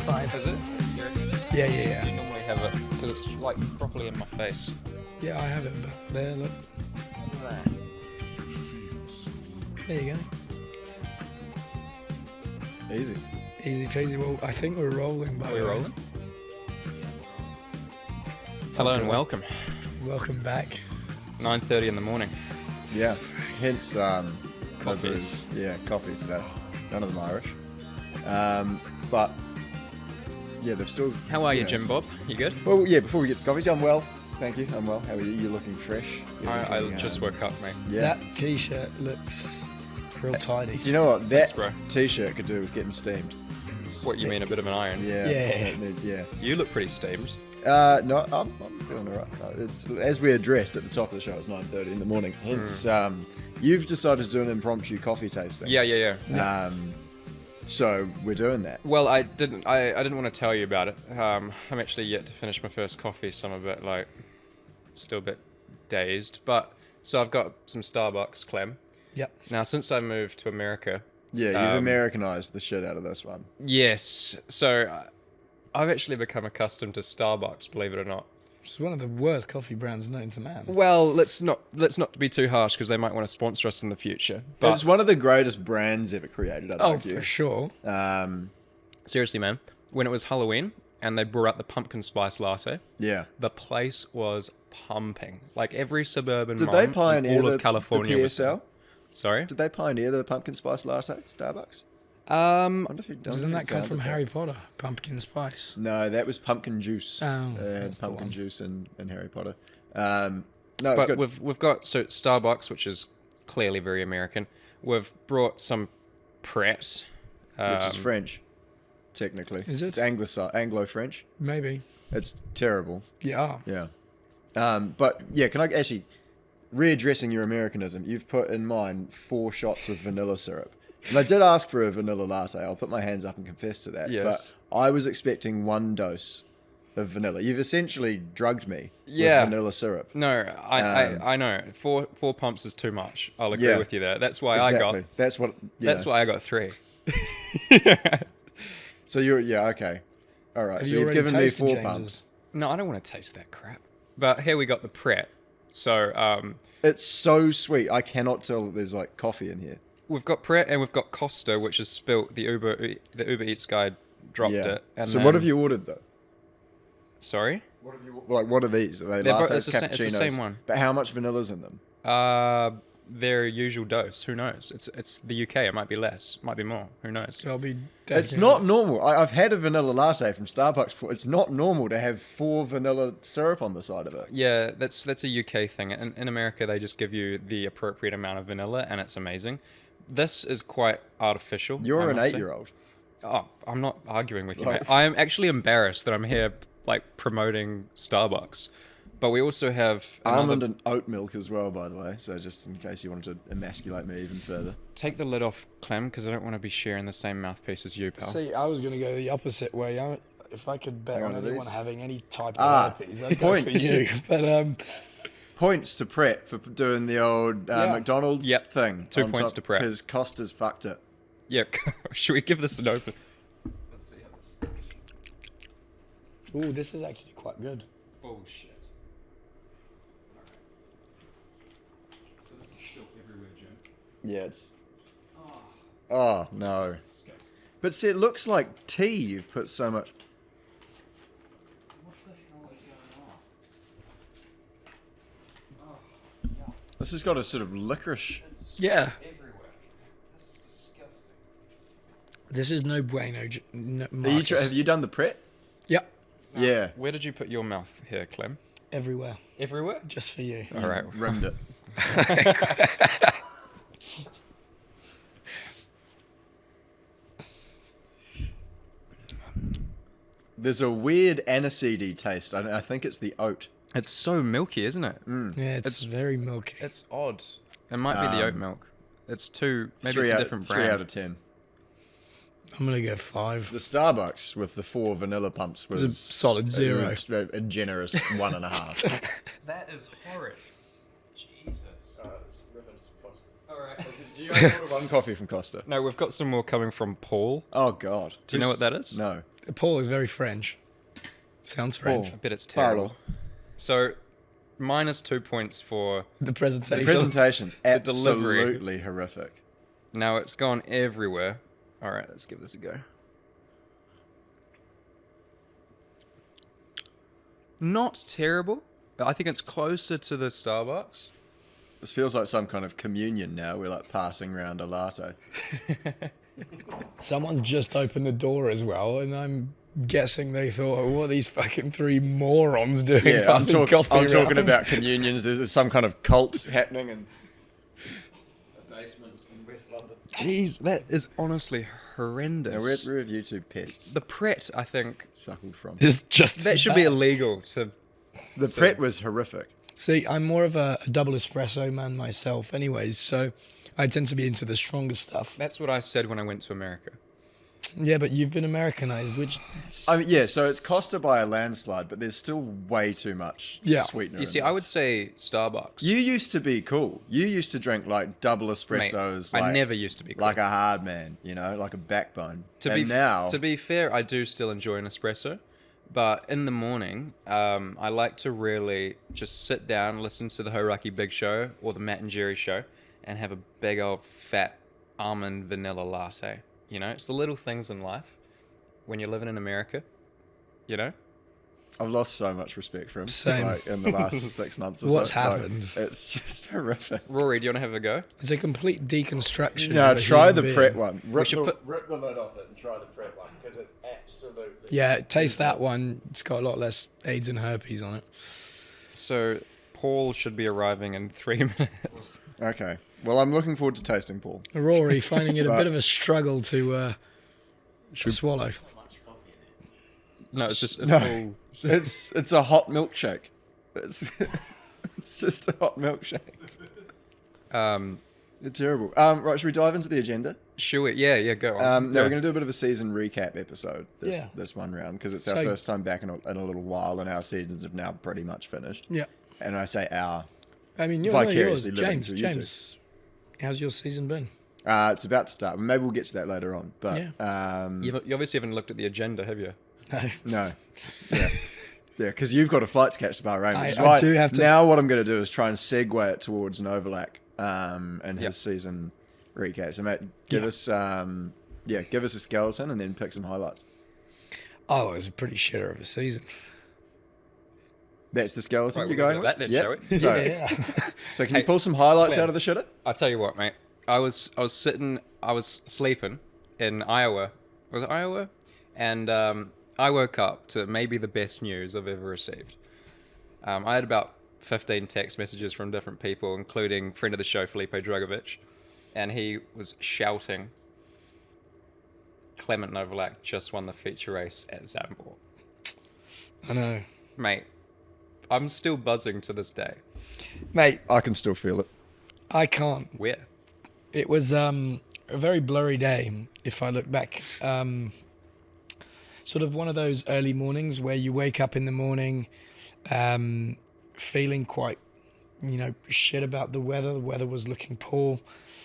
Probably fine. Is it? Yeah. You normally have it because it's like properly in my face. Yeah, I have it back there, look. There you go. Easy. Easy peasy. Well, I think we're rolling, by Are we the way. rolling? Hello and welcome. Welcome back. 9:30 in the morning. Yeah. Hence, Coffees. Yeah, coffees. None of them Irish. But yeah, they're still. How are you, Jim Bob? You good? Well, yeah. Before we get to coffees, I'm well. Thank you. I'm well. How are you? You're looking fresh. I just woke up, mate. Yeah. That t-shirt looks real tidy. Do you know what that Thanks, bro. t-shirt could do with getting steamed? What, you mean a bit of an iron? Yeah. Yeah. Yeah. You look pretty steamed. No, I'm feeling alright. It's as we addressed at the top of the show. It's 9:30 in the morning. Hence, you've decided to do an impromptu coffee tasting. Yeah. So we're doing that. Well, I didn't want to tell you about it. I'm actually yet to finish my first coffee, so I'm a bit still a bit dazed. But so I've got some Starbucks, Clem. Yep. Now, since I moved to America. Yeah, you've Americanized the shit out of this one. Yes. So I've actually become accustomed to Starbucks, believe it or not. It's one of the worst coffee brands known to man. Well, let's not be too harsh because they might want to sponsor us in the future. But It's one of the greatest brands ever created, I'd argue. For sure. seriously, man, when it was Halloween and they brought out the pumpkin spice latte, Yeah. the place was pumping. Like every suburban Did mom they in pioneer all the of California the was there. PSL? Sorry? Did they pioneer the pumpkin spice latte at Starbucks? I wonder if you Doesn't that come from Harry Potter? Pumpkin spice. No, that was pumpkin juice. Oh, that's the pumpkin one. juice in Harry Potter. No, it's But good. we've got Starbucks, which is clearly very American. We've brought some Pret, Which is French, technically. Is it? It's Anglo-French. Maybe. It's terrible. Yeah. Yeah. But yeah, can I actually, readdressing your Americanism, you've put in mine 4 shots of vanilla syrup. And I did ask for a vanilla latte. I'll put my hands up and confess to that. Yes. But I was expecting 1 dose of vanilla. You've essentially drugged me Yeah. with vanilla syrup. No, I know. Four pumps is too much. I'll agree Yeah. with you there. That's why Exactly. That's what. Yeah. That's why I got 3. So okay. All right. Have So you you've already given me tasted 4 James's? pumps. No, I don't want to taste that crap. But here we got the Pret. So It's so sweet. I cannot tell that there's like coffee in here. we've got Pret and we've got Costa, which is spilt. The Uber Eats guy dropped Yeah. it. And So then, what have you ordered though? Sorry. What are these? Are they They're lattes, it's the cappuccinos? same one. But how much vanilla's in them? Their usual dose. Who knows? It's the UK. It might be less. Might be more. Who knows? I'll be It's not normal. I've had a vanilla latte from Starbucks before. It's not normal to have 4 vanilla syrup on the side of it. Yeah, that's a UK thing. In America, they just give you the appropriate amount of vanilla, and it's amazing. This is quite artificial. You're I an must say. 8-year-old. Oh, I'm not arguing with you, Like- mate. I am actually embarrassed that I'm here, promoting Starbucks. But we also have Almond and oat milk as well, by the way. So just in case you wanted to emasculate me even further. Take the lid off, Clem, because I don't want to be sharing the same mouthpiece as you, pal. See, I was going to go the opposite way. If I could bet Hang on on, anyone these? having any type of herpes, I'd go for points. you. But Points to Pret for doing the old Yeah. McDonald's Yep. thing. 2 points to Pret. Because Costa's fucked it. Yeah, should we give this an open? Let's see how this... ooh, this is actually quite good. Bullshit. So this is still everywhere, Jim. Yeah, it's... Oh, no. Disgusting. But see, it looks like tea. You've put so much... What the hell is going on? Oh, yeah. This has got a sort of licorice... It's Yeah. everywhere. This is disgusting. This is no bueno. No, Have you done the Pret? Yep. Yeah. Where did you put your mouth here, Clem? Everywhere. Everywhere? Just for you. All right. Rimmed it. There's a weird aniseedy taste. I think it's the oat. It's so milky, isn't it? Yeah, it's very milky. It's odd. It might be the oat milk. It's maybe it's a different 3 brand. out of 10. I'm going to go 5. The Starbucks with the 4 vanilla pumps was It's a solid 0. A generous 1.5. That is horrid. Jesus. All right. Do you order one coffee from Costa? No, we've got some more coming from Paul. Oh God. Do you know what that is? No. Paul is very French. Sounds French. I bet it's terrible. Parlo. So, -2 points for... The The presentation. presentation's The delivery. absolutely horrific. Now it's gone everywhere. All right, let's give this a go. Not terrible. I think it's closer to the Starbucks. This feels like some kind of communion now. We're like passing around a latte. Someone's just opened the door as well, and I'm guessing they thought, oh, what are these fucking three morons doing Yeah, I'm, passing coffee I'm talking around? about communions. There's some kind of cult happening in the basements in West London. Jeez, that is honestly horrendous. Now, where have you two pests The Pret, I think, suckled from? It's just that as should be bad. illegal to... The Pret was horrific. See, I'm more of a double espresso man myself anyways, so I tend to be into the stronger stuff. That's what I said when I went to America. Yeah, but you've been Americanized, which... I mean, yeah, so it's Costa by a landslide, but there's still way too much sweetener. You in see, I would this. say Starbucks. You used to be cool. You used to drink like double Mate, espressos. I like, never used to be cool. like a hard man, you know, like a backbone. To be fair, I do still enjoy an espresso, but in the morning, I like to really just sit down, listen to the Horaki Big Show or the Matt and Jerry Show, and have a big old fat almond vanilla latte. You know, it's the little things in life when you're living in America. You know, I've lost so much respect for him. Same. Like in the last 6 months or What's so. Like, happened? it's just horrific. Rory, do you want to have a go? It's a complete deconstruction. No, of a try human the being. Pret one. Rip should rip the lid off it and try the Pret one because it's absolutely. Yeah, taste that one. It's got a lot less AIDS and herpes on it. So Paul should be arriving in 3 minutes. Okay. Well, I'm looking forward to tasting Paul. Rory finding it a Right. bit of a struggle to swallow. No, it's No. all... It's a hot milkshake. It's it's just a hot milkshake. It's terrible. Right, should we dive into the agenda? Sure, yeah, go on. Now Go. we're going to do a bit of a season recap episode Yeah. this one round because it's our So- first time back in a little while and our seasons have now pretty much finished. Yeah. And I say our. I mean, you're yours. Vicariously living James, through you two. James, how's your season been? It's about to start. Maybe we'll get to that later on. But You obviously haven't looked at the agenda, have you? No. no, yeah, because you've got a flight to catch to Bahrain. Which is I why do have to- Now what I'm going to do is try and segue it towards Novalak and his Yep. season recap. So mate, give us a skeleton and then pick some highlights. Oh, it was a pretty shitter of a season. That's the skeleton Right, you're we'll going go with with? that then, Yep. shall we? So, Yeah. so can Hey, you pull some highlights Clem. out of the shitter? I'll tell you what, mate. I was sleeping in Iowa. Was it Iowa? And I woke up to maybe the best news I've ever received. I had about 15 text messages from different people, including friend of the show, Felipe Dragovic, and he was shouting, Clement Novalak just won the feature race at Zandvoort. I know. Mate, I'm still buzzing to this day. Mate, I can still feel it. I can't. Where? It was a very blurry day, if I look back. Sort of one of those early mornings where you wake up in the morning feeling quite, shit about the weather. The weather was looking poor.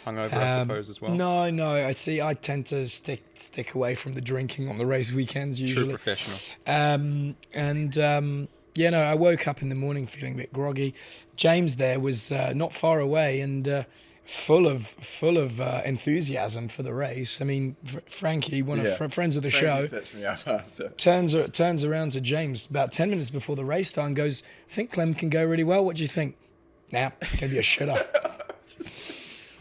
Hungover, I suppose, as well. No, I see. I tend to stick away from the drinking on the race weekends True usually. professional. I woke up in the morning feeling a bit groggy. James there was not far away and full of enthusiasm for the race. I mean, Frankie, one of friends of the show, Stitched me up after. turns around to James about 10 minutes before the race start and goes, I think Clem can go really well. What do you think? Nah, gonna be a shitter.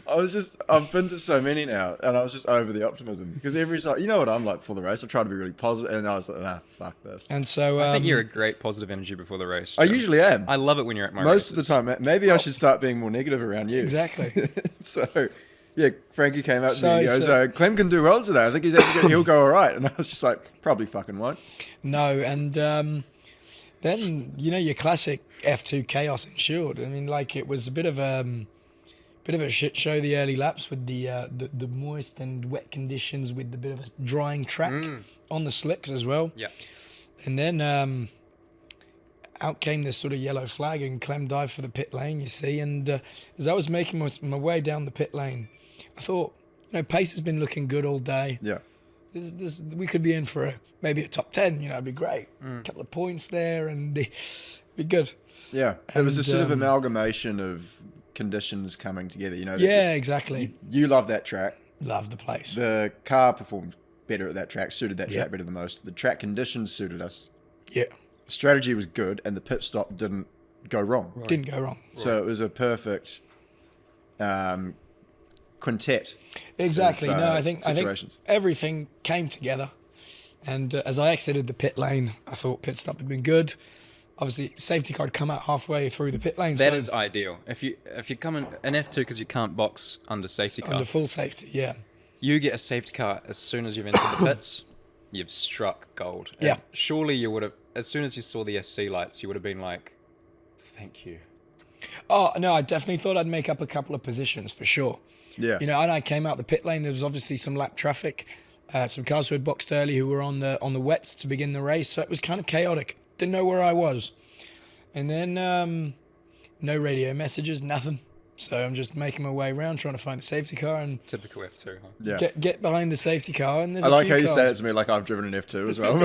I've been to so many now, and I was just over the optimism because every time, you know what I'm like before the race, I try to be really positive, and I was like, nah, fuck this. And so I think you're a great positive energy before the race. I Jim. usually am. I love it when you're at my Most of the races. time. Maybe I should start being more negative around you. Exactly. So, yeah, Frankie came up to So- me and goes, Clem can do well today. I think he'll go all right. And I was just like, probably fucking won't. No, and then your classic F2 chaos ensued. I mean, like it was a bit of a shit show the early laps with the moist and wet conditions with the bit of a drying track on the slicks as well. Yeah. And then out came this sort of yellow flag and Clem dived for the pit lane, you see. And as I was making my way down the pit lane, I thought, pace has been looking good all day. Yeah. we could be in for maybe a top 10. You know, it'd be great. A couple of points there, and be good. Yeah, it was a And, sort of amalgamation of conditions coming together. You know. Yeah, exactly. You love that track. Love the place. The car performed better at that track, suited that track Yep. better than most. The track conditions suited us. Yeah, Strategy was good, and the pit stop didn't go wrong. didn't go wrong. So it was a perfect quintet. Exactly. of, No, I think situations. everything came together, and as I exited the pit lane, I thought pit stop had been good. Obviously, safety car had come out halfway through the pit lane. That so is ideal. If you come in an F2 because you can't box under safety car, under full safety. Yeah, you get a safety car as soon as you've entered the pits. You've struck gold. And Yeah. surely you would have, as soon as you saw the SC lights, you would have been like, "Thank you." Oh no, I definitely thought I'd make up a couple of positions for sure. Yeah. You know, and I came out the pit lane. There was obviously some lap traffic, some cars who had boxed early who were on the wets to begin the race. So it was kind of chaotic. Didn't know where I was, and then no radio messages, nothing. So I'm just making my way around trying to find the safety car and Typical F2, huh? Yeah. get behind the safety car. And there's I a like few how you cars. say it to me like I've driven an F2 as well.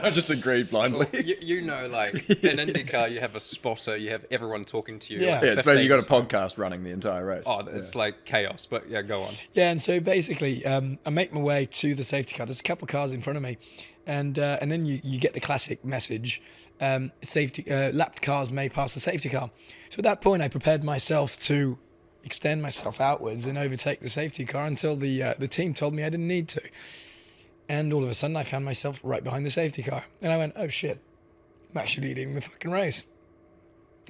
I just agreed blindly. Well, you know, like in IndyCar, you have a spotter, you have everyone talking to you. Yeah. like Yeah, it's basically you got a 15 podcast running the entire race. Oh, it's like chaos. But yeah, go on. Yeah, and so basically, I make my way to the safety car. There's a couple of cars in front of me, and then you get the classic message: safety lapped cars may pass the safety car. So at that point, I prepared myself to extend myself outwards and overtake the safety car until the team told me I didn't need to. And all of a sudden, I found myself right behind the safety car, and I went, "Oh shit, I'm actually leading the fucking race."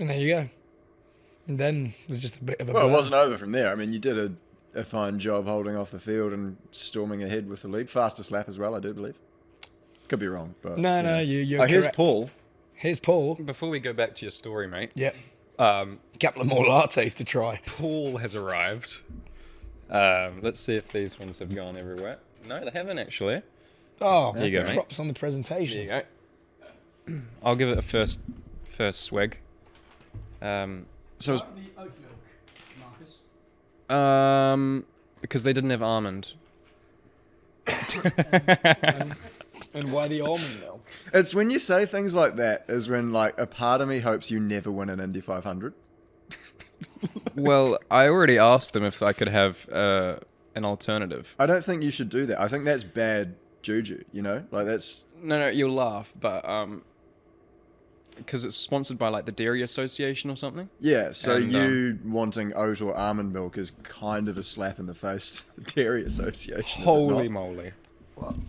And there you go. And then there's just a bit of a Well, it blur. wasn't over from there. I mean, you did a fine job holding off the field and storming ahead with the lead. Fastest lap as well, I do believe. Could be wrong, but No, no, you're here's correct. Paul. Here's Paul. Before we go back to your story, mate, Yep. um, Couple of more lattes to try. Paul has arrived. Let's see if these ones have gone everywhere. No, they haven't actually. Oh, There you go, mate. props on the presentation. There you go. I'll give it a first swig. So it's, Because they didn't have almond. And why the almond milk? it's when you say things like that is when like a part of me hopes you never win an Indy 500. Well, I already asked them if I could have an alternative. I don't think you should do that. I think that's bad juju, you know? Like that's No, you'll laugh, but because it's sponsored by like the Dairy Association or something. yeah, so And, you wanting oat or almond milk is kind of a slap in the face to the Dairy Association. is it Holy not? moly!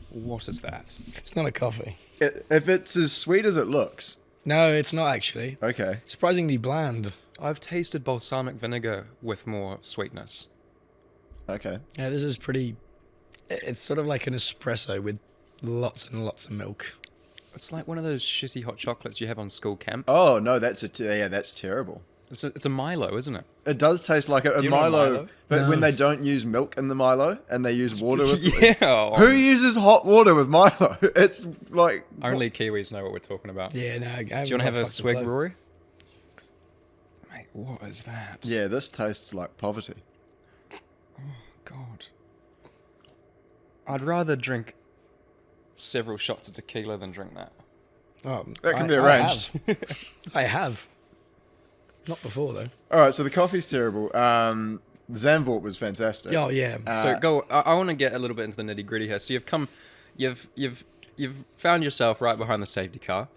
What is that? It's not a coffee. If it's as sweet as it looks, No, it's not actually. okay. Surprisingly bland. I've tasted balsamic vinegar with more sweetness. Okay. Yeah, this is pretty. It's sort of like an espresso with lots and lots of milk. It's like one of those shitty hot chocolates you have on school camp. Oh no, that's that's terrible. It's a Milo, isn't it? It does taste like a Do you know Milo, Milo? but No. when they don't use milk in the Milo and they use water with Yeah. Who uses hot water with Milo? It's like Only Kiwis know what we're talking about. Yeah, no. Do you want to have a swig, Rory? Mate, what is that? yeah, this tastes like poverty. God. I'd rather drink several shots of tequila than drink that. Oh, That can be arranged. I have. Not before though. All right, so the coffee's terrible. Zandvoort was fantastic. Oh yeah. So go. I want to get a little bit into the nitty gritty here. So you've found yourself right behind the safety car.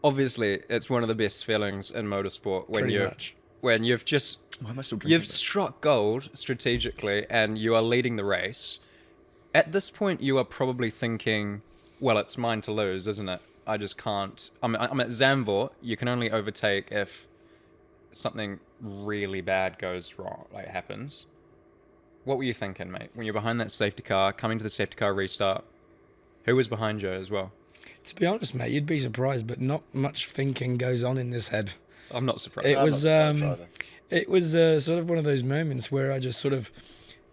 Obviously, it's one of the best feelings in motorsport when Pretty much. you've just Why am I still drinking? you've this? struck gold strategically and you are leading the race. At this point, you are probably thinking, "Well, it's mine to lose, isn't it? I just can't. I'm at Zandvoort. You can only overtake if something really bad goes wrong, like happens." What were you thinking, mate, when you're behind that safety car, coming to the safety car restart? Who was behind you as well? To be honest, mate, you'd be surprised, but not much thinking goes on in this head. I'm not surprised. It I'm was not surprised either. it was sort of one of those moments where I just sort of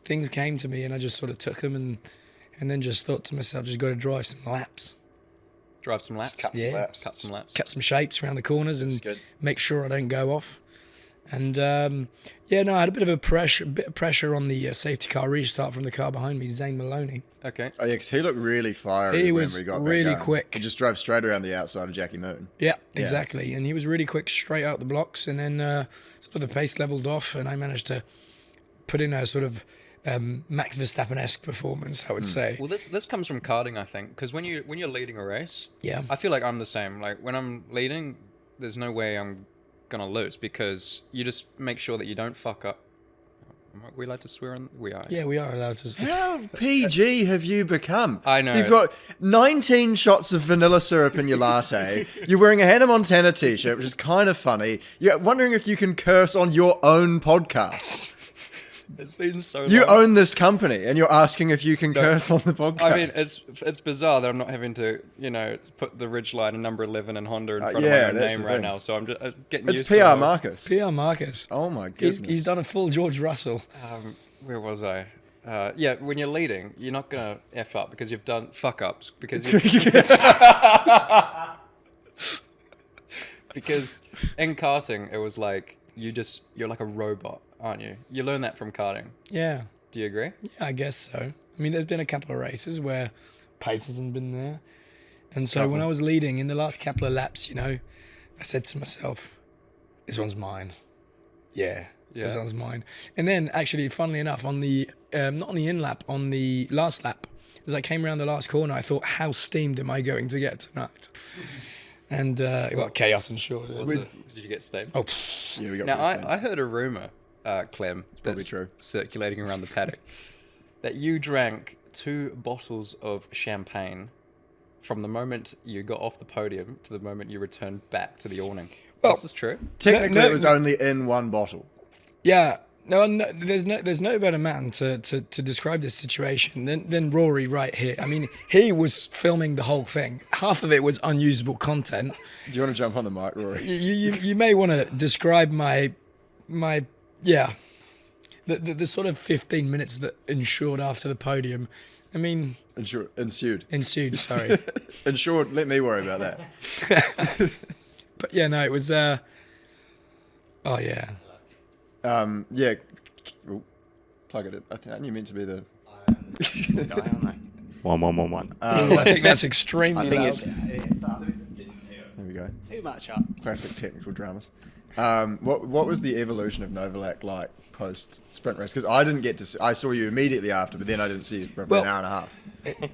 things came to me and I just sort of took them and then just thought to myself, just got to drive some laps, Drive some laps. Cut some Yeah. laps. Cut some laps. cut some shapes around the corners, That's and good. make sure I don't go off. And yeah, no, I had a bit of pressure on the safety car restart from the car behind me, Zane Maloney. Okay. Oh, yeah, 'cause he looked really fiery He whenever was he got really back going. quick. He just drove straight around the outside of Jackie Moon. Yeah, exactly. And he was really quick straight out the blocks, and then sort of the pace leveled off, and I managed to put in a sort of Max Verstappen-esque performance, I would say. Well, this comes from karting, I think, because when you're leading a race, Yeah. I feel like I'm the same. Like when I'm leading, there's no way I'm gonna lose because you just make sure that you don't fuck up. Are we allowed to swear on? We are. Yeah, we are allowed to. How PG have you become? I know. You've got 19 shots of vanilla syrup in your latte. You're wearing a Hannah Montana t-shirt, which is kind of funny. You're wondering if you can curse on your own podcast. It's been so long. You own this company, and you're asking if you can curse on the podcast. I mean, it's bizarre that I'm not having to, put the Ridgeline and number 11 and Honda in front of yeah, my own that's name the right thing. now. So I'm just getting It's used PR to it. Marcus. PR Marcus. Oh my goodness. He's done a full George Russell. Where was I? Yeah, when you're leading, you're not gonna f up because you've done fuck ups because because in karting it was like you're like a robot, aren't you? You learn that from karting. Yeah. Do you agree? Yeah, I guess so. I mean, there's been a couple of races where pace hasn't been there. And so when I was leading in the last couple of laps, I said to myself, this one's mine. Yeah, this one's mine. And then actually, funnily enough, on the, not on the in lap, on the last lap, as I came around the last corner, I thought, how steamed am I going to get tonight? And, chaos and short. Did you get stayed? Oh, Yeah, we got Now, pretty I heard a rumor, Clem, probably that's true. circulating around the paddock, that you drank 2 bottles of champagne from the moment you got off the podium to the moment you returned back to the awning. Well, This is true. Technically, No, it was only in one bottle. yeah. No, there's no better man to describe this situation than Rory right here. I mean, he was filming the whole thing. Half of it was unusable content. Do you want to jump on the mic, Rory? You may want to describe my the sort of 15 minutes that ensued after the podium. I mean, Ensued. Sorry, Ensured. Let me worry about that. but yeah, no, it was. Oh yeah. Yeah. Ooh, plug it in. I think you meant to be the. One. I think that's extremely I think loud. There we go. too much up. Classic technical dramas. What was the evolution of Novalak like post sprint race? Because I didn't get to. I saw you immediately after, but then I didn't see you for Well, an hour and a half.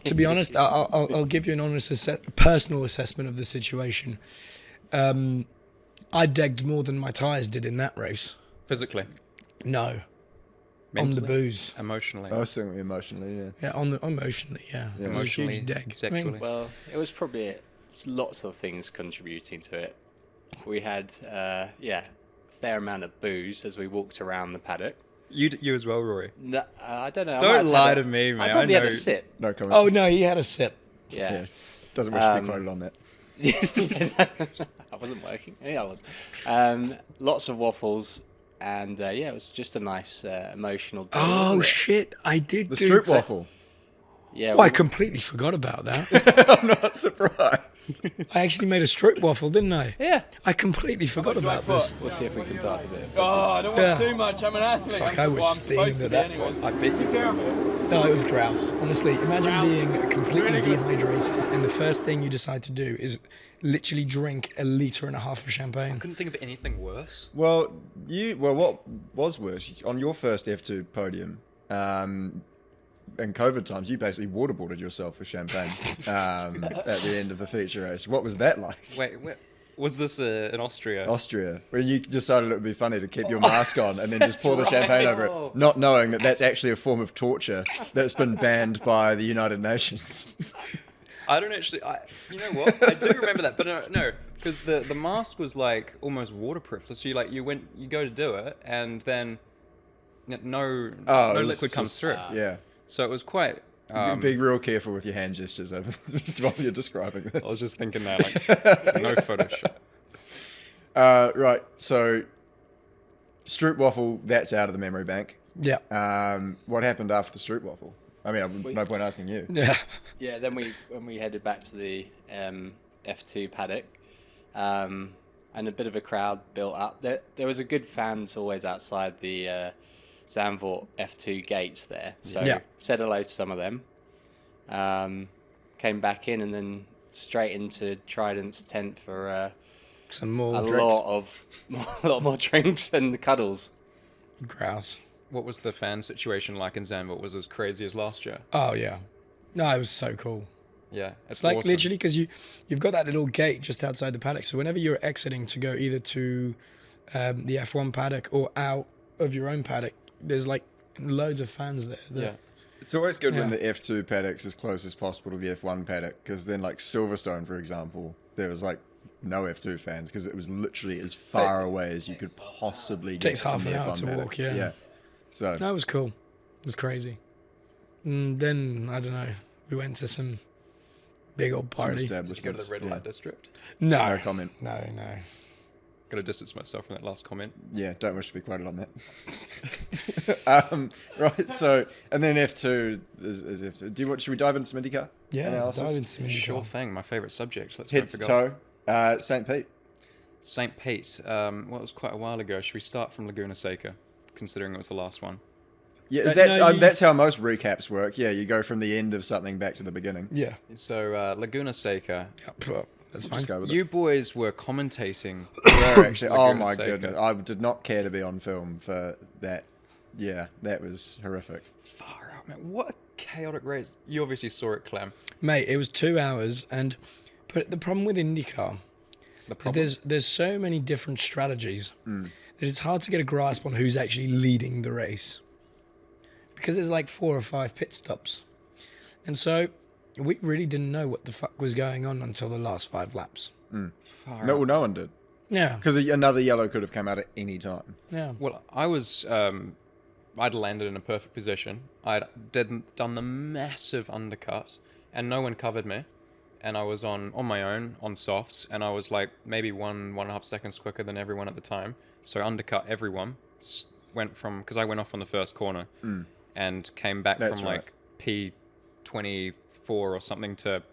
To be honest, I'll give you an honest personal assessment of the situation. I degged more than my tyres did in that race. Physically, No, mentally, on the booze. emotionally, I was thinking emotionally, yeah. Yeah, on the emotionally, yeah. Yeah. It was a emotionally, huge deg. sexually. Well, it was probably lots of things contributing to it. We had, fair amount of booze as we walked around the paddock. You as well, Rory. No, I don't know. I Don't might have lie had to me, mate. I I probably had know- a sip. No comment. Oh no, he had a sip. yeah. Yeah. Doesn't wish to be Um, quoted on that. I wasn't working. Yeah, I was. Lots of waffles. And it was just a nice emotional day. Oh wasn't it? shit, I did The do stroop that. waffle. Yeah. Oh, I completely forgot about that. I'm not surprised. I actually made a stroop waffle, didn't I? Yeah. I completely forgot about this. We'll see if we can put up a bit of footage. I don't Yeah. want too much. I'm an athlete. Fuck, I'm, I was I'm supposed steamed to at be that anyways. I bet you. Be careful. No, it was grouse. Honestly, imagine Grouse. being completely Really good. dehydrated and the first thing you decide to do is literally drink 1.5 litres of champagne. Couldn't think of anything worse. Well, what was worse on your first F2 podium? In COVID times, you basically waterboarded yourself with champagne at the end of the feature race. What was that like? Wait, was this in Austria? Austria, where you decided it would be funny to keep your mask on and then just pour the champagne over it, not knowing that that's actually a form of torture that's been banned by the United Nations. I don't actually. You know what? I do remember that, but no, because the mask was like almost waterproof. So you go to do it, and then no it liquid was comes just- through. Yeah. So it was quite. Be real careful with your hand gestures over while you're describing this. I was just thinking that, like, no Photoshop. Right, so stroop waffle, that's out of the memory bank. Yeah. What happened after the stroop waffle? I mean, no point asking you. Yeah. Yeah, then when we headed back to the F2 paddock, and a bit of a crowd built up. There was a good fans always outside the Zandvoort F2 gates there. So Yeah. said hello to some of them. Came back in and then straight into Trident's tent for Some more a drinks. lot more drinks and cuddles. Grouse. What was the fan situation like in Zandvoort? Was it as crazy as last year? Oh, yeah. No, it was so cool. Yeah, It's like awesome. literally because you've got that little gate just outside the paddock. So whenever you're exiting to go either to the F1 paddock or out of your own paddock, there's like loads of fans there. Yeah. It's always good when Yeah. the F2 paddock's as close as possible to the F1 paddock, because then, like Silverstone, for example, there was like no F2 fans because it was literally as far away as you could possibly get. Takes half from an the hour F1 to paddock. walk, yeah. So No, it was cool. It was crazy. And then, I don't know, we went to some big old some party. Did you go to establishments. the red yeah. light district? No. No comment. No. Got to distance myself from that last comment. Yeah, don't wish to be quoted on that. Right, so and then F2 is F2. Should we dive into some IndyCar Yeah, let's analysis? dive into some IndyCar. Sure thing. My favourite subject. Let's Head go to for gold. toe, St. Pete. St. Pete. Well, it was quite a while ago. Should we start from Laguna Seca, considering it was the last one? Yeah, But that's no, you- that's how most recaps work. Yeah, you go from the end of something back to the beginning. Yeah. So Laguna Seca. That's We'll fine. just go with it. You boys were commentating. Were actually. Oh Laguna my Seca. goodness, I did not care to be on film for that. Yeah, that was horrific. Far out, man. What a chaotic race. You obviously saw it, Clem. Mate, it was 2 hours. But the problem with IndyCar The is problem. there's so many different strategies that it's hard to get a grasp on who's actually leading the race. Because there's like 4 or 5 pit stops. And so we really didn't know what the fuck was going on until the last 5 laps. Far No, out. well, no one did Yeah. because another yellow could have come out at any time. Yeah. Well, I was. I'd landed in a perfect position. I'd done the massive undercut, and no one covered me. And I was on my own on softs, and I was like maybe 1.5 seconds quicker than everyone at the time. So I undercut everyone. Went from because I went off on the first corner, and came back That's from right. like P24 or something to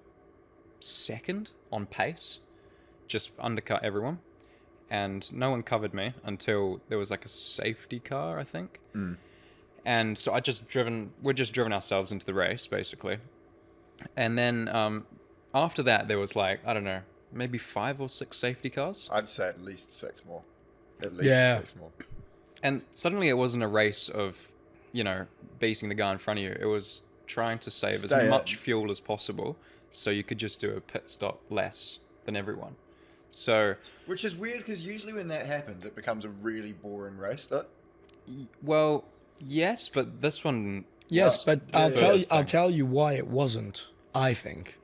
second on pace. Just undercut everyone, and no one covered me until there was like a safety car, I think. And so we're just driven ourselves into the race basically, and then after that there was like I don't know, maybe 5 or 6 safety cars, I'd say at least 6 more. At least Yeah. 6 more. and suddenly it wasn't a race of beating the guy in front of you. It was trying to save Stay as in. much fuel as possible so you could just do a pit stop less than everyone. So Which is weird because usually when that happens, it becomes a really boring race. Though. well, yes, but this one. Yes, but the I'll first thing. tell you why it wasn't, I think.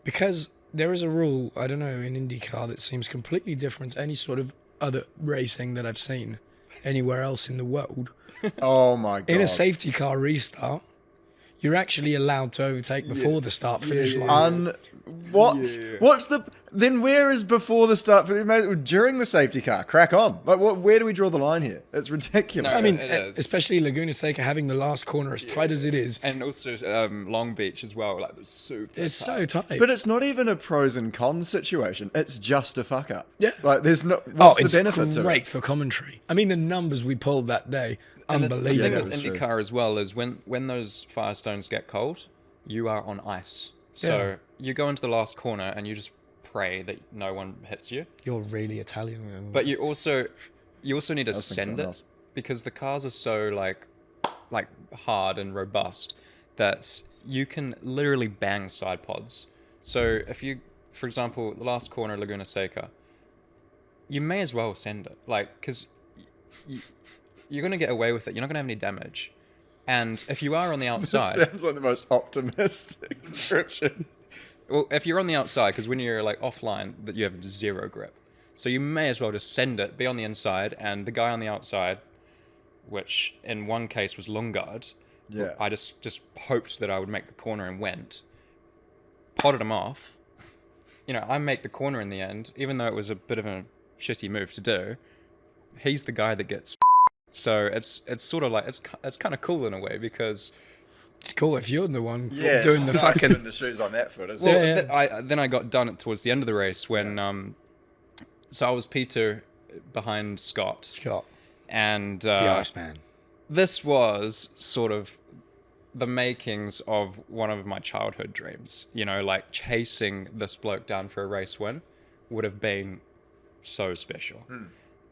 Because there is a rule, I don't know, in IndyCar that seems completely different to any sort of other racing that I've seen anywhere else in the world. Oh my god! In a safety car restart, you're actually allowed to overtake before the start finish line. What? Yeah. What's the? Then where is before the start? During the safety car, crack on. Like, where do we draw the line here? It's ridiculous. No, I mean, it is. especially Laguna Seca having the last corner as tight as it is. And also Long Beach as well, like it was super. It's so tight. But it's not even a pros and cons situation. It's just a fuck up. Yeah. Like, there's no. What's the it's benefit to great it? for commentary. I mean, the numbers we pulled that day, And the unbelievable. thing Yeah, with that's true. IndyCar as well is when those Firestones get cold, you are on ice. So Yeah. you go into the last corner and you just pray that no one hits you. You're really Italian. But you also need to was thinking send something it else. because the cars are so like hard and robust that you can literally bang side pods. So if you, for example, the last corner of Laguna Seca, you may as well send it, like, because you're going to get away with it. You're not going to have any damage. And if you are on the This outside, sounds like the most optimistic description. well, if you're on the outside, because when you're like offline, that you have 0 grip. So you may as well just send it, be on the inside, and the guy on the outside, which in one case was Lundgaard, Yeah. I just hoped that I would make the corner and went, potted him off. I make the corner in the end, even though it was a bit of a shitty move to do. He's the guy that gets. So it's sort of like it's kind of cool in a way because. It's cool if you're the one Yeah. doing the nice fucking. putting the shoes on that foot, isn't Well, it? Yeah. then I got done it towards the end of the race when So I was P2 behind Scott, Scott, and the Iceman. this was sort of the makings of one of my childhood dreams. You know, like chasing this bloke down for a race win would have been so special.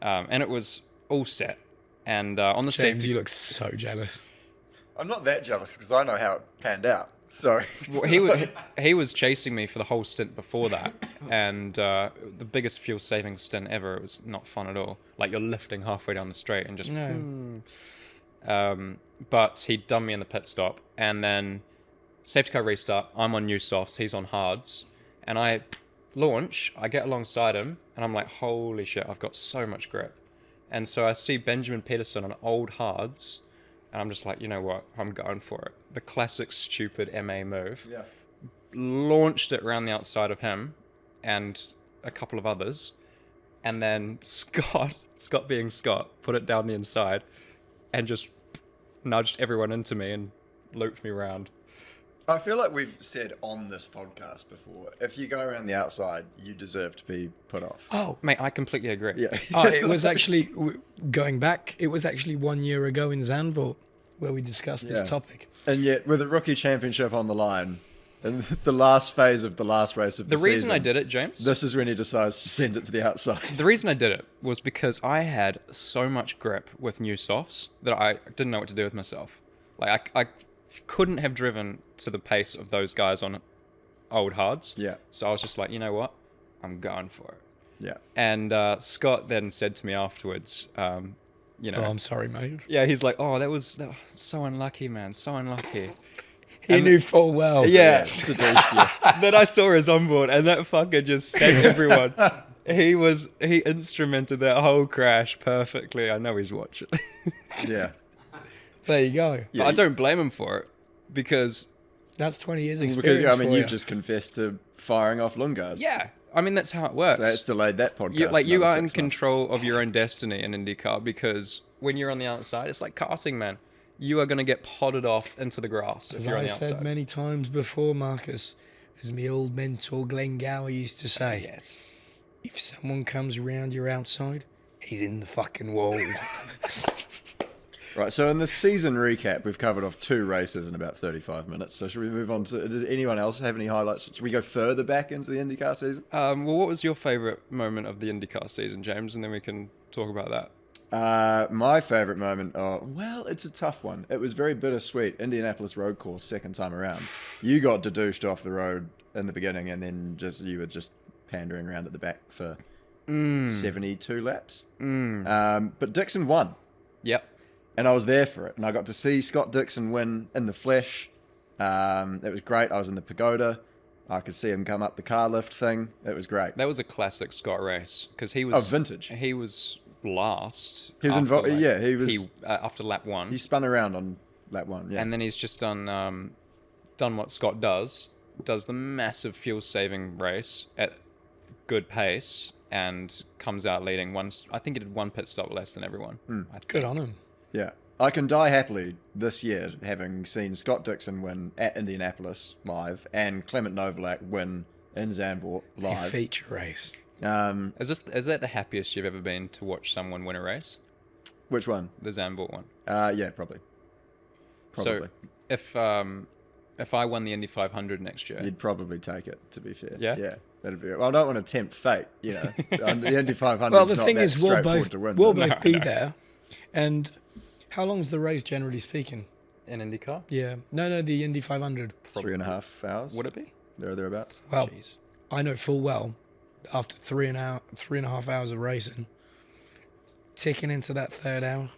And it was all set. And on the James, safety, you look so jealous. I'm not that jealous because I know how it panned out. So well, he was chasing me for the whole stint before that, and the biggest fuel saving stint ever. It was not fun at all. Like you're lifting halfway down the straight and just. No. But he done me in the pit stop, and then safety car restart. I'm on new softs, he's on hards, and I launch. I get alongside him, and I'm like, holy shit! I've got so much grip, and so I see Benjamin Pedersen on old hards. And I'm just like, you know what? I'm going for it. The classic stupid MA move. yeah. Launched it around the outside of him and a couple of others. And then Scott being Scott, put it down the inside and just nudged everyone into me and looped me around. I feel like we've said on this podcast before, if you go around the outside, you deserve to be put off. Oh, Mate, I completely agree. Yeah. it was actually, going back, it was actually 1 year ago in Zandvoort where we discussed this Yeah. topic. And yet, with the rookie championship on the line, and the last phase of the last race of the The reason season, I did it, James, this is when he decides to send it to the outside. the reason I did it was because I had so much grip with new softs that I didn't know what to do with myself. Like, I couldn't have driven to the pace of those guys on old hards. Yeah. So I was just like, you know what? I'm going for it. Yeah. And Scott then said to me afterwards, you know, Oh, I'm sorry, mate. yeah, he's like, oh, that was so unlucky, man, so unlucky. He And- knew full well. Yeah. Deduced you. Then I saw his onboard, and that fucker just sent everyone. He instrumented that whole crash perfectly. I know he's watching. Yeah. There you go. But I don't blame him for it because, That's 20 years Because, experience I mean, for you've you. just confessed to firing off Lundgaard. yeah, I mean, that's how it works. So that's delayed that podcast. You another are in 6 months. control of your own destiny in IndyCar because when you're on the outside, it's like karting, man. You are going to get potted off into the grass if As you're on I the said outside. many times before, Marcus, as my old mentor Glenn Gower used to say, Yes. if someone comes around your outside, he's in the fucking wall. Right, so in the season recap, we've covered off 2 races in about 35 minutes. So should we move on to... Does anyone else have any highlights? Should we go further back into the IndyCar season? Well, what was your favourite moment of the IndyCar season, James? And then we can talk about that. My favourite moment, well, it's a tough one. It was very bittersweet. Indianapolis road course, second time around. You got deduced off the road in the beginning, and then you were just pandering around at the back for 72 laps. But Dixon won, Yep. and I was there for it. And I got to see Scott Dixon win in the flesh. It was great. I was in the pagoda. I could see him come up the car lift thing. It was great. That was a classic Scott race because he was vintage. He was last. He was after involved. lap- Yeah, he was. after lap 1. He spun around on lap 1. Yeah, And then he's just done what Scott does the massive fuel saving race at good pace and comes out leading I think he did 1 pit stop less than everyone. I think. Good on him. yeah. I can die happily this year having seen Scott Dixon win at Indianapolis live and Clement Novalak win in Zandvoort A live. feature race. Is that the happiest you've ever been to watch someone win a race? Which one? The Zandvoort one. Yeah, probably. Probably. So if I won the Indy 500 next year, You'd probably take it, to be fair. Yeah? Yeah. That'd be. Well, I don't want to tempt fate, you know. The Indy 500 Well, is the not thing that is, we'll straightforward both to win. we'll but- both be there. And how long's the race, generally speaking? in IndyCar, Yeah. No, the Indy 500. 3.5 hours. would it be? Thereabouts. Well, Jeez. I know full well, after 3.5 hours of racing, ticking into that third hour,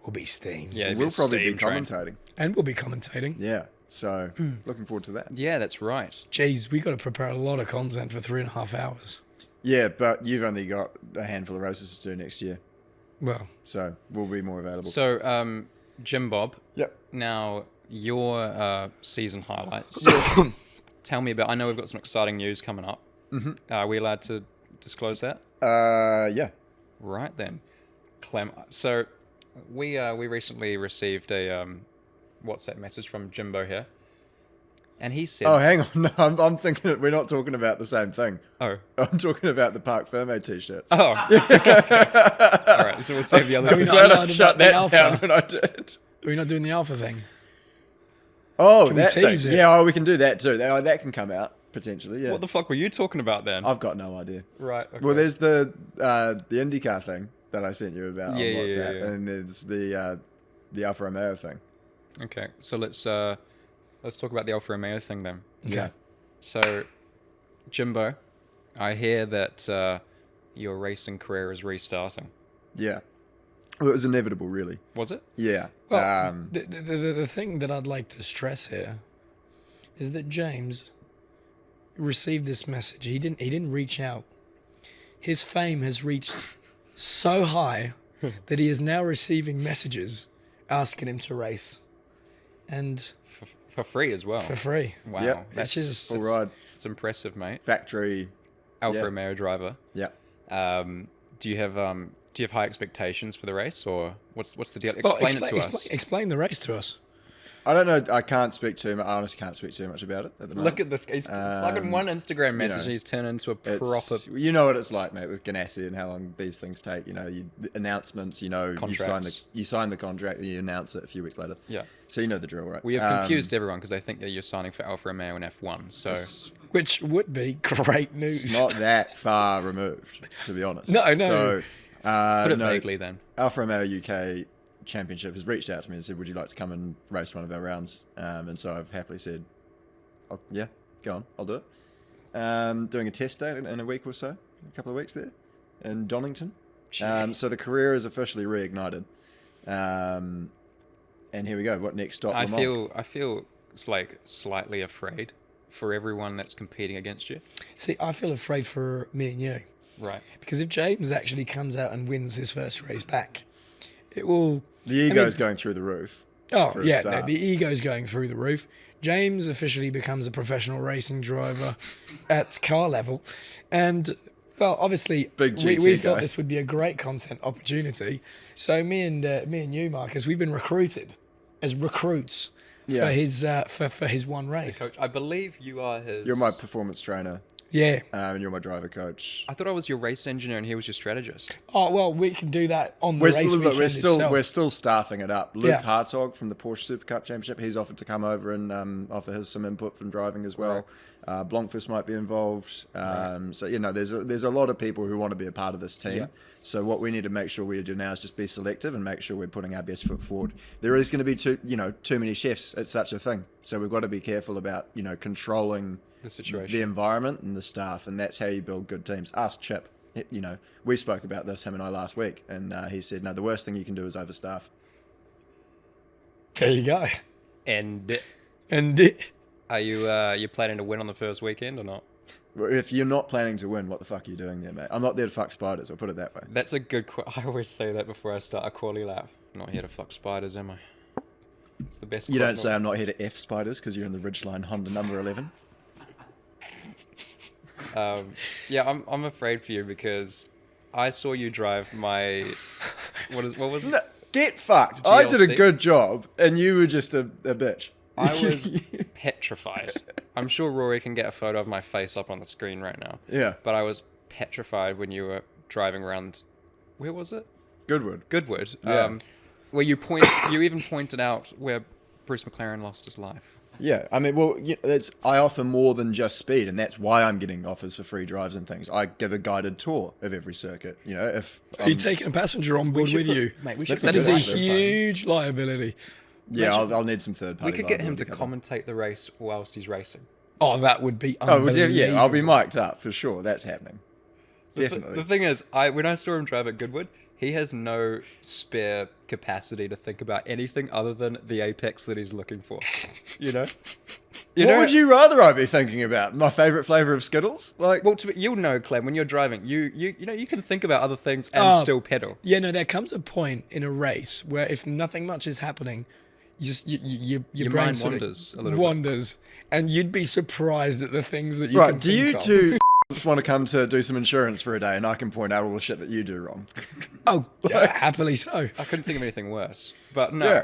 we'll be steamed. Yeah, it'd We'll a probably be steam train. commentating. And we'll be commentating. Yeah. So, looking forward to that. Yeah, that's right. Jeez, we got to prepare a lot of content for 3.5 hours. Yeah, but you've only got a handful of races to do next year. Well, So, we'll be more available. So, Jim Bob, Yep. now your season highlights. Tell me about. I know we've got some exciting news coming up. Mm-hmm. Are we allowed to disclose that? Yeah. Right then, Clem. So we recently received a WhatsApp message from Jimbo here, and he said, Oh, hang on. No, I'm thinking we're not talking about the same thing. "Oh, I'm talking about the Parc Ferme t-shirts. oh, okay. All right, so we'll save the other Are we one." not Glad I allowed shut about the that alpha? down when I did. Are we not doing the alpha thing? Oh, Can we that thing. tease it? Yeah, we can do that too. That can come out potentially. Yeah. What the fuck were you talking about then? I've got no idea. Right. Okay. Well, there's the IndyCar thing that I sent you about Yeah, on yeah, WhatsApp, yeah. and there's the Alfa Romeo thing. Okay, so let's talk about the Alfa Romeo thing then. Yeah. So, Jimbo, I hear that your racing career is restarting. Yeah. Well, it was inevitable, really. Was it? Yeah. Well, the thing that I'd like to stress here is that James received this message. He didn't reach out. His fame has reached so high that he is now receiving messages asking him to race, and For free as well. for free. Wow. Yep. That's is- Full ride. It's impressive, mate. Factory. Alfa Yeah. Romeo driver. Yeah. Do you have high expectations for the race, or what's the deal? Well, Explain it to us. Explain the race to us. I don't know. I can't speak too much. I honestly can't speak too much about it at the moment. Look at this. He's fucking one Instagram message and he's turned into a proper You know what it's like, mate, with Ganassi and how long these things take. You know, the announcements. You know, Contracts. you sign the contract and you announce it a few weeks later. Yeah. So you know the drill, right? We have confused everyone because they think that you're signing for Alfa Romeo and F1. So Which would be great news. It's not that far removed, to be honest. No. So, put it no, vaguely then. Alfa Romeo UK Championship has reached out to me and said, "Would you like to come and race one of our rounds?" And so I've happily said, "Yeah, go on, I'll do it." Doing a test day in a week or so, a couple of weeks there in Donington. So the career is officially reignited. And here we go. What next stop? I Le Mans. feel it's like slightly afraid for everyone that's competing against you. See, I feel afraid for me and you. Right. Because if James actually comes out and wins his first race back, it will... The ego's going through the roof. Oh, for a yeah, start. the ego's going through the roof. James officially becomes a professional racing driver at car level. And, well, obviously, Big we GT thought guy. this would be a great content opportunity. So me and you, Marcus, we've been recruited as recruits Yeah. for his for his one race. Coach, I believe you are his. You're my performance trainer, Yeah. and you're my driver coach. I thought I was your race engineer and he was your strategist. Oh, well, we can do that on the We're, race look, weekend itself. we're still staffing it up. Luke Yeah. Hartog from the Porsche Super Cup Championship, he's offered to come over and offer his some input from driving as well. Blancfus might be involved. So you know, there's a lot of people who want to be a part of this team. Yeah. So what we need to make sure we do now is just be selective and make sure we're putting our best foot forward. There is going to be too many chefs. It's such a thing. So we've got to be careful about controlling The situation. the environment and the staff, and that's how you build good teams. Ask Chip. We spoke about this, him and I, last week, and he said, no, the worst thing you can do is overstaff. There you go. And And are you planning to win on the first weekend or not? Well, if you're not planning to win, what the fuck are you doing there, mate? I'm not there to fuck spiders, I'll put it that way. That's a good. I always say that before I start a quali lap. I'm not here to fuck spiders, am I? It's the best. You quote don't say ever. I'm not here to F spiders because you're in the Ridgeline Honda number 11. Yeah, I'm afraid for you because I saw you drive my. What was it? No, get fucked. I did a GLC? good job, and you were just a bitch. I was petrified. I'm sure Rory can get a photo of my face up on the screen right now. Yeah, But I was petrified when you were driving around. Where was it? Goodwood. Goodwood. Yeah. Where you even pointed out where Bruce McLaren lost his life. Yeah, I mean, well, I offer more than just speed, and that's why I'm getting offers for free drives and things. I give a guided tour of every circuit. If are you taking a passenger on board with you? Mate, we should That's That a is good a idea. huge liability. yeah, I'll need some third party. We could get him to liability cover. commentate the race whilst he's racing. Oh, that would be Oh, well, unbelievable. yeah, I'll be mic'd up for sure. That's happening. Definitely. The thing is, when I saw him drive at Goodwood, he has no spare capacity to think about anything other than the apex that he's looking for. You know? What would you rather I be thinking about? My favourite flavour of Skittles? Like, Well, you'll know, Clem, when you're driving, you can think about other things and still pedal. Yeah, no, there comes a point in a race where if nothing much is happening, your Your brain mind sort of wanders a little bit. wanders, and you'd be surprised at the things that you right, can do think you of. two just want to come to do some insurance for a day and I can point out all the shit that you do wrong? Oh, yeah, happily so. I couldn't think of anything worse. But no. Yeah.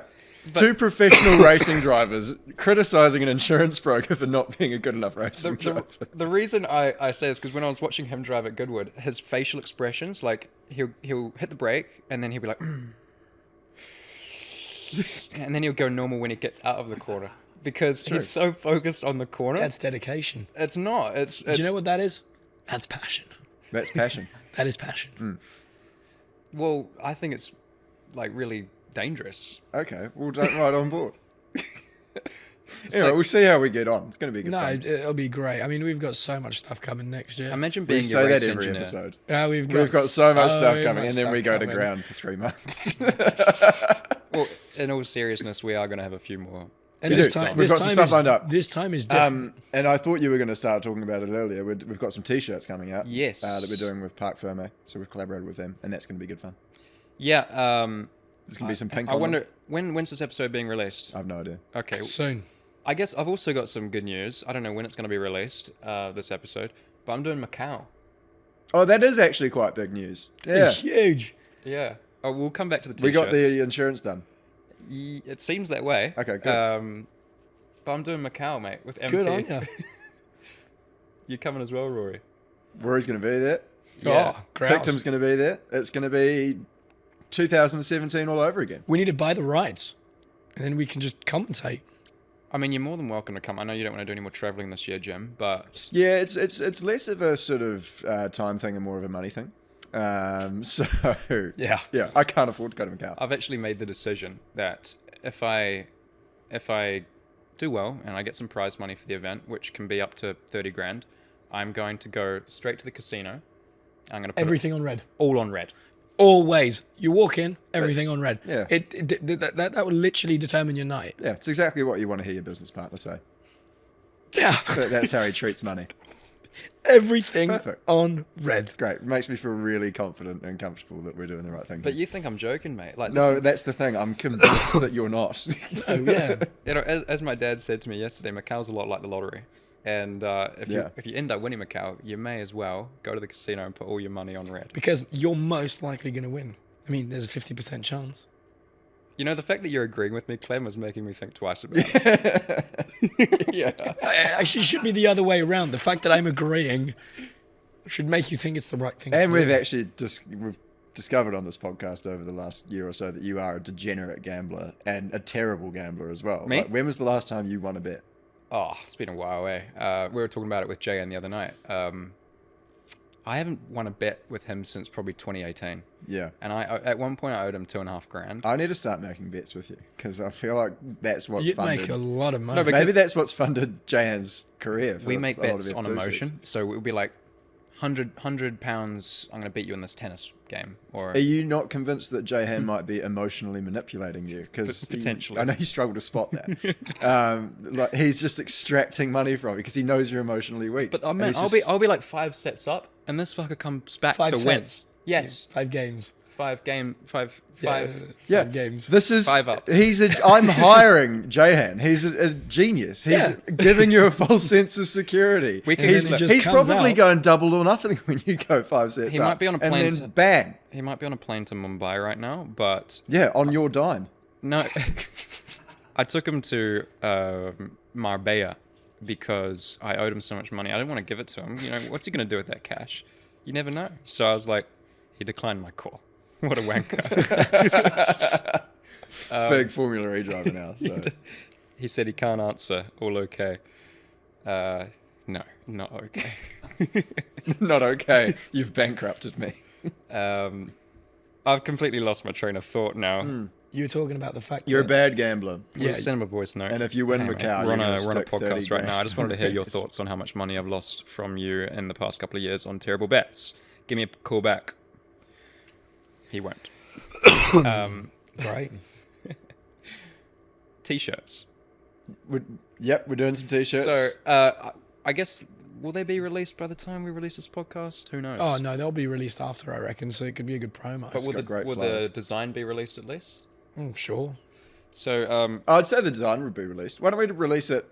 Two professional racing drivers criticizing an insurance broker for not being a good enough racing driver. The reason I say this because when I was watching him drive at Goodwood, his facial expressions, like he'll hit the brake and then he'll be like, and then he'll go normal when he gets out of the corner because he's so focused on the corner. That's dedication. It's not. It's Do you know what that is? That's passion. That's passion. That is passion. Well, I think it's like really dangerous. Okay, we'll jump right on board. Anyway, we'll see how we get on. It's going to be good No, fun. it'll be great. I mean, we've got so much stuff coming next year. Imagine We being say a race that every engineer. episode. We've We've got so much stuff coming, much and then we stuff go to coming. ground for 3 months. Well, in all seriousnly, we are going to have a few more. And We this do. time, We've this got some time stuff is, lined up. This time is different. And I thought you were going to start talking about it earlier. We've got some T-shirts coming out. Yes. That we're doing with Park Ferme. So we've collaborated with them, and that's going to be good fun. Yeah. There's going to be some pink I on them. wonder when's this episode being released? I have no idea. Okay. Soon. I guess I've also got some good news. I don't know when it's going to be released, this episode, but I'm doing Macau. Oh, that is actually quite big news. Yeah. It's huge. Yeah. Oh, we'll come back to the t-shirts. We got the insurance done. It seems that way. Okay, good. But I'm doing Macau, mate, with MP. Good on you. You're coming as well, Rory. Rory's going to be there. Yeah. Oh, grouse. Tictum's going to be there. It's going to be 2017 all over again. We need to buy the rights, and then we can just commentate. I mean, you're more than welcome to come. I know you don't want to do any more traveling this year, Jim, but Yeah, it's less of a sort of time thing and more of a money thing. So Yeah. I can't afford to go to Macau. I've actually made the decision that if I do well and I get some prize money for the event, which can be up to 30 grand, I'm going to go straight to the casino. I'm going to put Everything on red. it all on red. Always. You walk in, everything That's- on red. yeah. That will literally determine your night. Yeah, it's exactly what you want to hear your business partner say. Yeah. That's how he treats money. Everything Perfect. on red. It's great. It makes me feel really confident and comfortable that we're doing the right thing. But you think I'm joking, mate? Like, No, listen, that's the thing. I'm convinced that you're not. Oh, yeah. you know, as my dad said to me yesterday, Macau's a lot like the lottery. And if you end up winning Macau, you may as well go to the casino and put all your money on red. Because you're most likely going to win. I mean, there's a 50% chance. You know, the fact that you're agreeing with me, Clem, is making me think twice about it. Yeah. Actually, it should be the other way around. The fact that I'm agreeing should make you think it's the right thing And to we've do. actually we've discovered on this podcast over the last year or so that you are a degenerate gambler and a terrible gambler as well. Me? Like, when was the last time you won a bet? Oh, it's been a while, eh? We were talking about it with Jay the other night. I haven't won a bet with him since probably 2018. Yeah. And I at one point I owed him $2.5 grand. I need to start making bets with you because I feel like that's what's You'd funded. make a lot of money. No, but- Maybe that's what's funded Jahan's career. For We make a lot of bets on F2 emotion. seats. So it would be like £100, I'm going to beat you in this tennis game. Or Are you not convinced that Jahan might be emotionally manipulating you? Because Potentially. I know you struggle to spot that. Like he's just extracting money from you because he knows you're emotionally weak. But And man, he's just- I'll be like 5 sets up, and this fucker comes back 5 to win. cents. Yes, 5 games. 5 Yeah, Yeah. 5 games. This is 5 up. I'm hiring Jahan. He's a genius. He's Yeah. giving you a false sense of security. We can And he's then it just he's comes probably out. going double or nothing when you go 5 sets He up. might be on a and plane then to- bang. He might be on a plane to Mumbai right now, but Yeah, on your dime. no. I took him to Marbella because I owed him so much money. I didn't want to give it to him. You know, what's he going to do with that cash? You never know. So I was like, he declined my call. What a wanker. Big Formula E driver now. So. He said he can't answer. All okay. No, not okay. Not okay. You've bankrupted me. I've completely lost my train of thought now. You were talking about the fact You're a that bad gambler. We'll Yeah. send him a voice note. And if you win Hey, mate, Macau, we're on you're a gonna we're on a stick 30 podcast right now. I just wanted to hear your grand. thoughts on how much money I've lost from you in the past couple of years on terrible bets. Give me a call back. He won't. right. T-shirts. Yep, we're doing some t-shirts. So I guess will they be released by the time we release this podcast? Who knows? Oh no, they'll be released after, I reckon. So it could be a good promo. But will got great will flow. the design be released at least? Sure. So I'd say the design would be released. Why don't we release it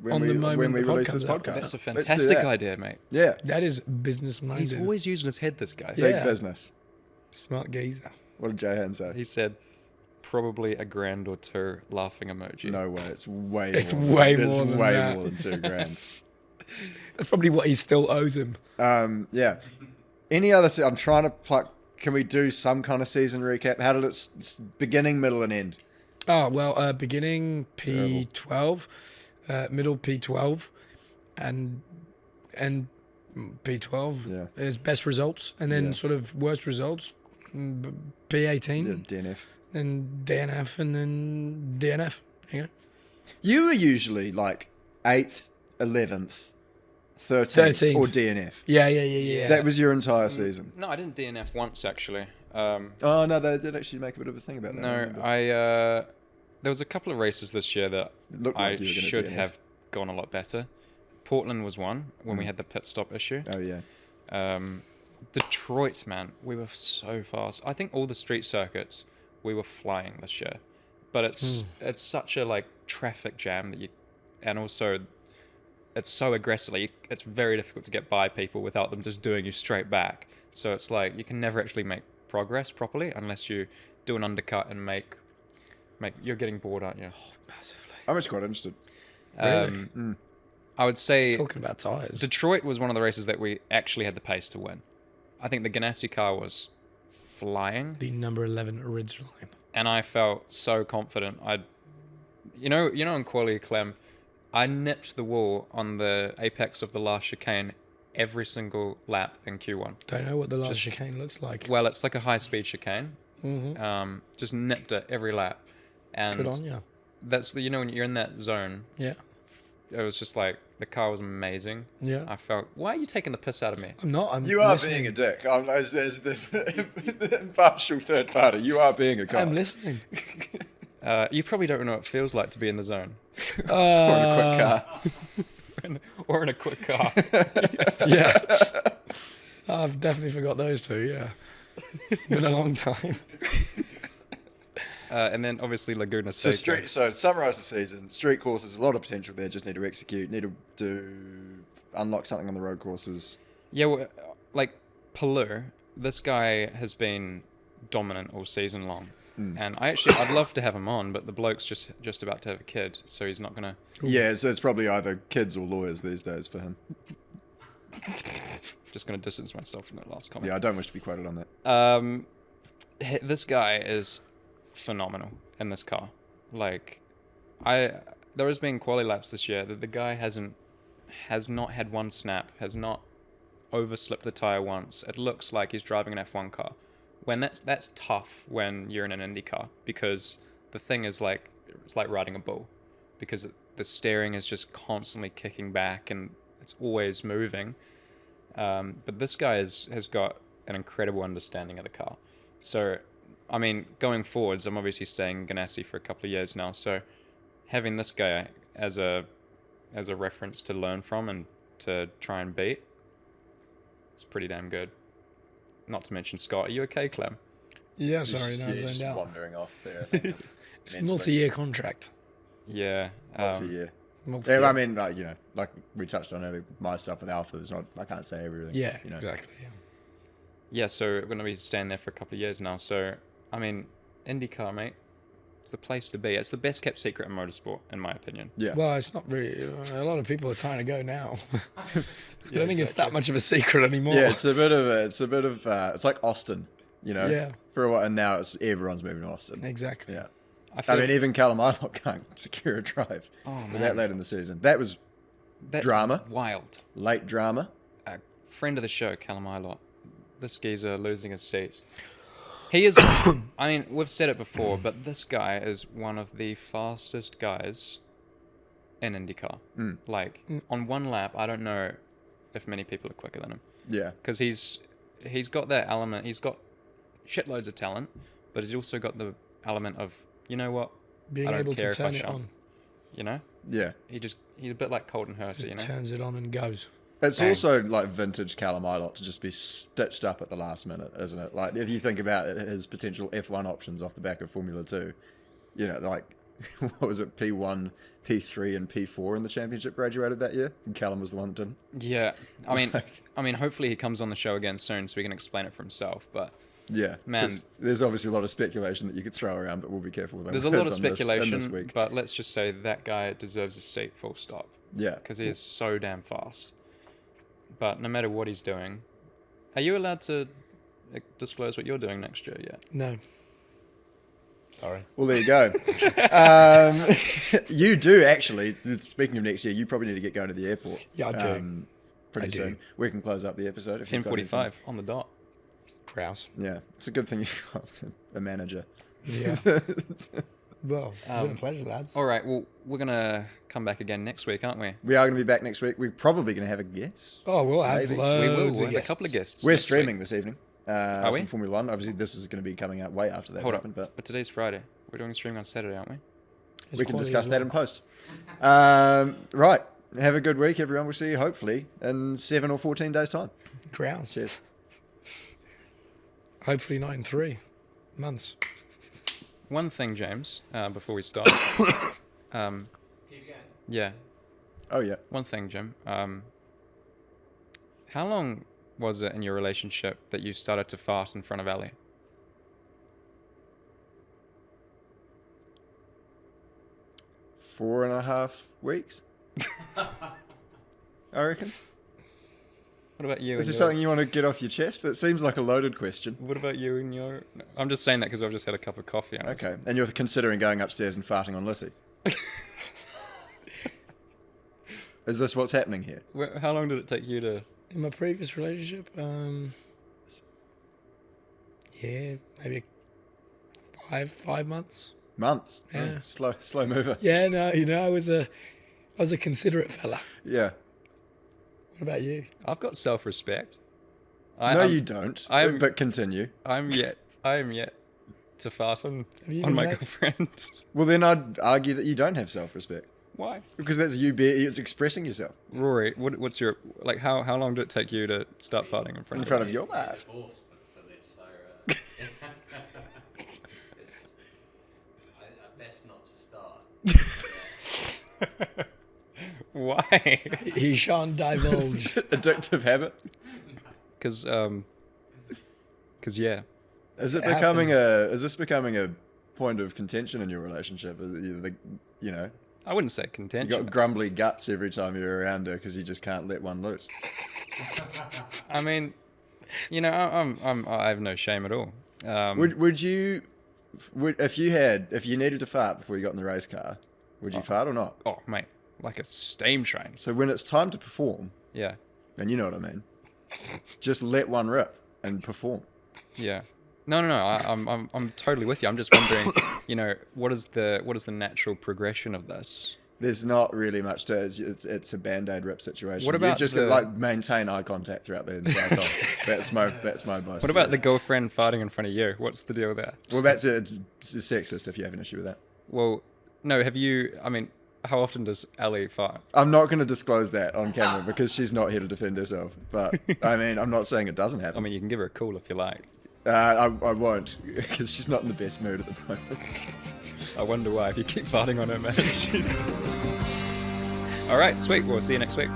when On we the moment when we the release pod this comes out. podcast? that's a Let's do fantastic that. idea, mate. Yeah, That is business minded. He's always using his head. This guy. Yeah. big business. Smart geezer. What did Jahan say? He said, probably a grand or two laughing emoji. No way. It's way It's more. way It's more than way that. more than $2,000. That's probably what he still owes him. Yeah. Any other? I'm trying to pluck. Can we do some kind of season recap? How did it beginning, middle, and end? Oh, well, beginning P12, middle P12, and P12 Yeah. is best results, and then Yeah. sort of worst results, P18, Yeah, DNF. and DNF, and then DNF. Yeah. You were usually like 8th, 11th, 13th, 13th. or DNF. Yeah. That was your entire season. No, I didn't DNF once actually. Oh no, they did actually make a bit of a thing about that. No, remember. there was a couple of races this year that It looked I like you were gonna should DNF. have gone a lot better. Portland was one when we Mm. had the pit stop issue. Oh yeah. Detroit, man, we were so fast. I think all the street circuits we were flying this year, but it's such a like traffic jam that and also it's so aggressively. It's very difficult to get by people without them just doing you straight back. So it's like you can never actually make progress properly unless you do an undercut and make. You're getting bored, aren't you? Oh, massively. I'm actually quite interested. Really? I would say Talking about tyres. Detroit was one of the races that we actually had the pace to win. I think the Ganassi car was flying, The number 11 originally. and I felt so confident. You know, in quali, Clem, I nipped the wall on the apex of the last chicane every single lap in Q1. Don't know what the last chicane looks like. Well, it's like a high-speed chicane. Mm-hmm. Just nipped it every lap, and Good on you. that's when you're in that zone. Yeah. It was just like the car was amazing. Yeah. I felt, why are you taking the piss out of me? I'm not. I'm You are listening. being a dick. As the impartial third party, you are being a I'm cock. listening. You probably don't know what it feels like to be in the zone. Or in a quick car. Or in a quick car. Yeah. I've definitely forgot those two, yeah. Been a long time. And then obviously Laguna So Seca. to summarise the season, street courses, a lot of potential there. Just need to execute. Need to unlock something on the road courses. Yeah, well, like Palou, this guy has been dominant all season long. And I'd love to have him on, but the bloke's just about to have a kid, so he's not gonna. Yeah, so it's probably either kids or lawyers these days for him. Just gonna distance myself from that last comment. Yeah, I don't wish to be quoted on that. This guy is phenomenal in this car. Like, there has been quali laps this year that the guy has not had one snap, has not overslipped the tire once. It looks like he's driving an F1 car. When that's tough when you're in an IndyCar, because the thing is like it's like riding a bull, because the steering is just constantly kicking back and it's always moving. But this guy has got an incredible understanding of the car. So, I mean, going forwards, I'm obviously staying Ganassi for a couple of years now. So, having this guy as a reference to learn from and to try and beat, it's pretty damn good. Not to mention Scott. Are you okay, Clem? Yeah, sorry, no, I He's zoned just out. wandering off there. I think, It's a eventually. multi-year contract. Yeah. Multi-year. Multi-year. Yeah, I mean, like we touched on earlier, my stuff with Alpha. It's not. I can't say everything. Yeah, you know. exactly. Yeah. Yeah, so we're going to be staying there for a couple of years now. So, I mean, IndyCar, mate, it's the place to be. It's the best kept secret in motorsport, in my opinion. Yeah. Well, it's not really. A lot of people are trying to go now. I don't think it's that much of a secret anymore. Yeah, it's a bit of. It's like Austin, you know. Yeah. For a while, and now everyone's moving to Austin. Exactly. Yeah. I mean, even Callum Ilott can't secure a drive. Oh, That late in the season. That was that's drama. Wild. late drama. A friend of the show, Callum Ilott. This geezer losing his seat. He is. I mean, we've said it before, but this guy is one of the fastest guys in IndyCar. Like on one lap, I don't know if many people are quicker than him. Yeah. Because he's got that element. He's got shitloads of talent, but he's also got the element of, you know what, Being I don't able care to if I turn it shunt. on. You know, Yeah. he's a bit like Colton Hersey. You know, Turns it on and goes. It's Bang. also like vintage Callum Ilott to just be stitched up at the last minute, isn't it? Like if you think about it, his potential F1 options off the back of Formula 2, you know, like what was it, P1, P3 and P4 in the championship graduated that year? And Callum was the one that didn't. Yeah, I mean, hopefully he comes on the show again soon so we can explain it for himself. But Yeah, Man. 'cause there's obviously a lot of speculation that you could throw around, but we'll be careful with that. There's a lot of in this speculation, week. but let's just say that guy deserves a seat, full stop, Yeah, because he is so damn fast. But no matter what he's doing, are you allowed to disclose what you're doing next year yet? No. Sorry. well, there you go. You do actually. Speaking of next year, you probably need to get going to the airport. Yeah, I do. Pretty I do. soon. We can close up the episode. If you've got anything. 10:45 on the dot. Kraus. Yeah, it's a good thing you've got a manager. Yeah. Well, it's been a pleasure, lads. All right, well, we're going to come back again next week, aren't we? We are going to be back next week. We're probably going to have a guest. Oh, we'll have Maybe. loads We will. of We'll have a guests. couple of guests. We're next streaming week. this evening. Are we? Some Formula One. Obviously, this is going to be coming out way after that. Hold happened, up. But today's Friday. We're doing a stream on Saturday, aren't we? It's we can quality discuss as that well. in post. Right. Have a good week, everyone. We'll see you hopefully in 7 or 14 days' time. Kraus. Cheers. Hopefully not in 3 months. One thing, James, before we start. Yeah. Oh, yeah. One thing, Jim. How long was it in your relationship that you started to fast in front of Ali? Four and a half weeks, I reckon. What about you? Is and this your- something you want to get off your chest? It seems like a loaded question. What about you and your... No, I'm just saying that because I've just had a cup of coffee. And Okay. And you're considering going upstairs and farting on Lissy? Is this what's happening here? How long did it take you to... In my previous relationship, yeah, maybe 5 months. Months. Yeah. Oh, slow mover. Yeah, no, I was a considerate fella. Yeah. What about you? I've got self-respect. No, you don't. I'm- But continue. I am yet to fart on Have you on been my back? girlfriend. Well, then I'd argue that you don't have self-respect. Why? Because that's it's expressing yourself Rory, what's your... Like, how long did it take you to start farting in front in of front of your wife. Divorce for this, so best not to start. Why? He shan't divulge. Addictive habit. Because yeah. Is it It becoming Is this becoming a point of contention in your relationship? Is it you know, I wouldn't say you contention. got grumbly guts every time you're around her because you just can't let one loose. I mean, I have no shame at all. Would you if you needed to fart before you got in the race car, would you fart or not? Oh, mate, like a steam train. So when it's time to perform, Yeah, and you know what I mean, just let one rip and perform. yeah. No. I'm totally with you. I'm just wondering, what is the natural progression of this? There's not really much to it. It's a band-aid rip situation. What You about just the- got maintain eye contact throughout the entire time. That's my advice. What about the girlfriend farting in front of you? What's the deal there? Well, it's sexist if you have an issue with that. Well, no. Have you? I mean, how often does Ali fart? I'm not going to disclose that on camera because she's not here to defend herself. But I mean, I'm not saying it doesn't happen. I mean, you can give her a call if you like. I won't because she's not in the best mood at the moment. I wonder why if you keep farting on her, man. All right, sweet. We'll see you next week.